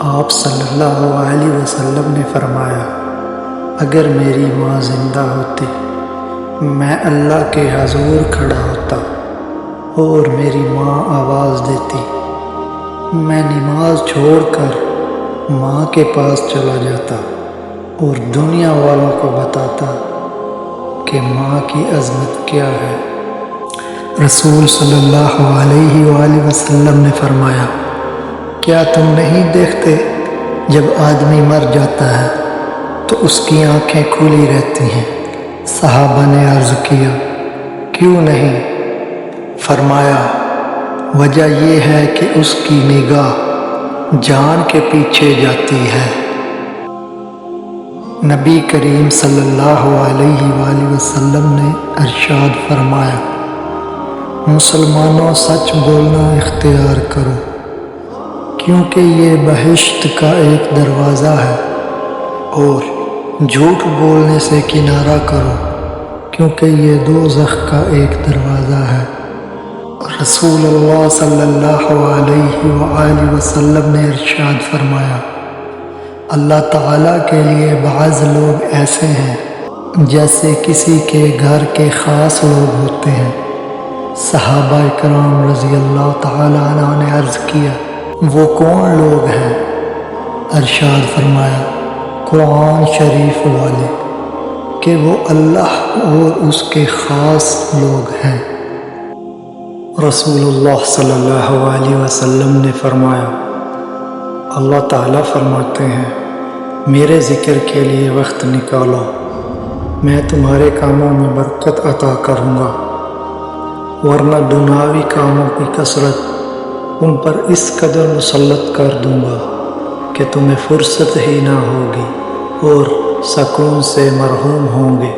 آپ صلی اللہ علیہ وسلم نے فرمایا، اگر میری ماں زندہ ہوتی میں اللہ کے حضور کھڑا ہوتا اور میری ماں آواز دیتی، میں نماز چھوڑ کر ماں کے پاس چلا جاتا اور دنیا والوں کو بتاتا کہ ماں کی عظمت کیا ہے۔ رسول صلی اللہ علیہ وآلہ وسلم نے فرمایا، کیا تم نہیں دیکھتے جب آدمی مر جاتا ہے تو اس کی آنکھیں کھلی رہتی ہیں؟ صحابہ نے عرض کیا، کیوں نہیں؟ فرمایا، وجہ یہ ہے کہ اس کی نگاہ جان کے پیچھے جاتی ہے۔ نبی کریم صلی اللہ علیہ وآلہ وسلم نے ارشاد فرمایا، مسلمانوں سچ بولنا اختیار کرو، کیونکہ یہ بہشت کا ایک دروازہ ہے، اور جھوٹ بولنے سے کنارہ کرو، کیونکہ یہ دوزخ کا ایک دروازہ ہے۔ رسول اللہ صلی اللہ علیہ وآلہ وسلم نے ارشاد فرمایا، اللہ تعالیٰ کے لیے بعض لوگ ایسے ہیں جیسے کسی کے گھر کے خاص لوگ ہوتے ہیں۔ صحابہ کرام رضی اللہ تعالیٰ عنہ نے عرض کیا، وہ کون لوگ ہیں؟ ارشاد فرمایا، قرآن شریف والے، کہ وہ اللہ اور اس کے خاص لوگ ہیں۔ رسول اللہ صلی اللہ علیہ وسلم نے فرمایا، اللہ تعالیٰ فرماتے ہیں، میرے ذکر کے لیے وقت نکالو، میں تمہارے کاموں میں برکت عطا کروں گا، ورنہ دنیاوی کاموں کی کثرت تم پر اس قدر مسلط کر دوں گا کہ تمہیں فرصت ہی نہ ہوگی اور سکون سے محروم ہوں گے۔